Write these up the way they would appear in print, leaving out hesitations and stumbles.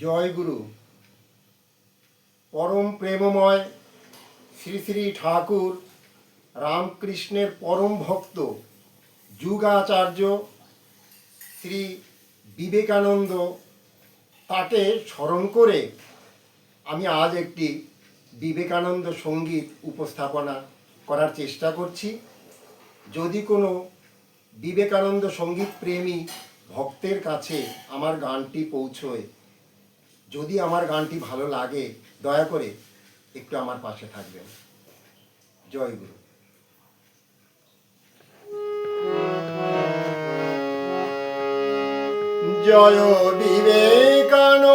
জয় গুরু। পরম প্রেমময় শ্রী শ্রী ঠাকুর রামকৃষ্ণের পরম ভক্ত যুগাচার্য শ্রী বিবেকানন্দ, তাকে স্মরণ করে আমি আজ একটি বিবেকানন্দ সঙ্গীত উপস্থাপনা করার চেষ্টা করছি। যদি কোনো বিবেকানন্দ সঙ্গীত প্রেমী ভক্তের কাছে আমার গানটি পৌঁছয়, যদি আমার গানটি ভালো লাগে, দয়া করে একটু আমার পাশে থাকবেন। জয় গুরু। জয় বিবেকানন্দ,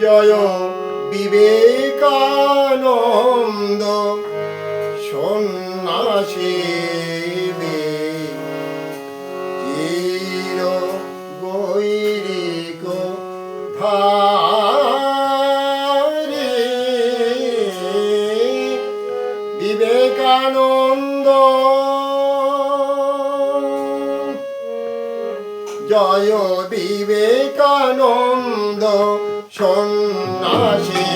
জয় বিবেকানন্দ সন্ন্যাসী চির গৈরিক ধারে। বিবেকানন্দ জয় বিবেকানন্দ সন্ন্যাসী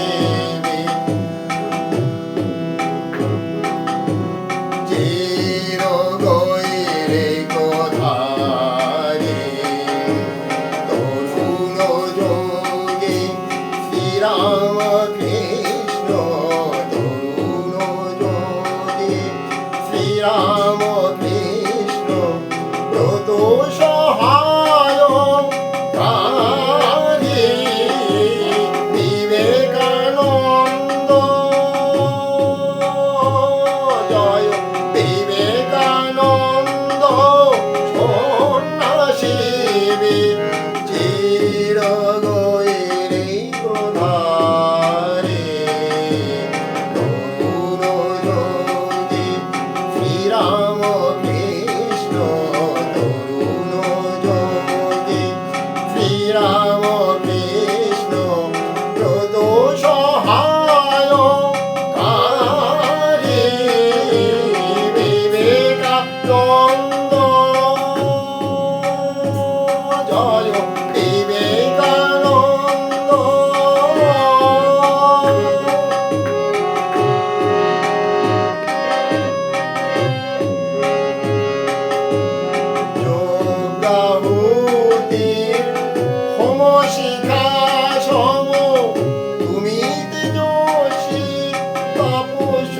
চির গৈরিক ধারে। তরুণ যোগী শ্রীরাম কৃষ্ণ, তরুণ যোগী শ্রীরাম কৃষ্ণ ব্রত সহায় কারী। বিবেকানন্দ জয় বিবেকানন্দ সন্ন্যাসী চির গৈরিক ধারে। তরুণ যোগী শ্রীরাম কৃষ্ণ, তরুণ যোগী শ্রীরাম কৃষ্ণ ব্রত সহায় কারী। বিবেকানন্দ জয় বিবেকানন্দ। যোগাহুতির হোম শিখা সম তুমি তেজস্বী তাপস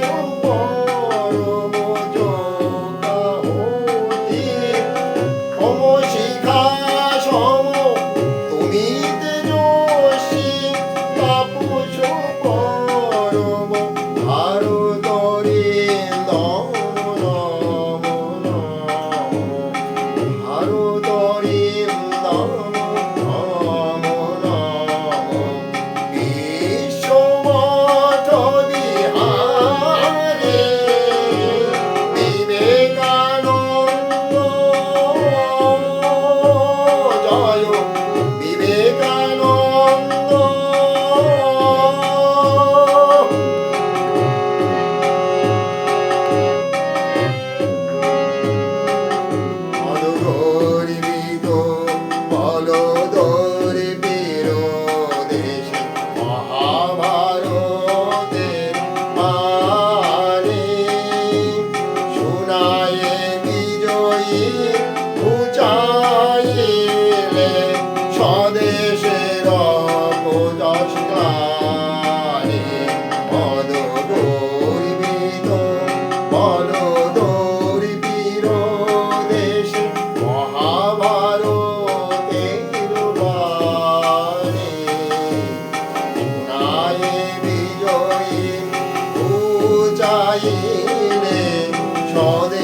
পরম। যোগাহুতির হোম শিখা সম তুমি তেজস্বী তাপস পরম। ভারতরে নম নম নম, ভারতরে নম নম নম। বিশ্বমঠ বিহারে বিবেকানন্দ জয় বিবেকানন্দ। অনগর্বিত বলদর্পীর দেশে মহাভারতের বাণী শোনায় বিজয়ী ঘুচাইলে স্বদেশের অপযশ গ্লানি। অনগর্বিত বলদর্পীর দেশে মহাভারতের বাণী শোনায় বিজয়ী ঘুচাইলে স্বদেশের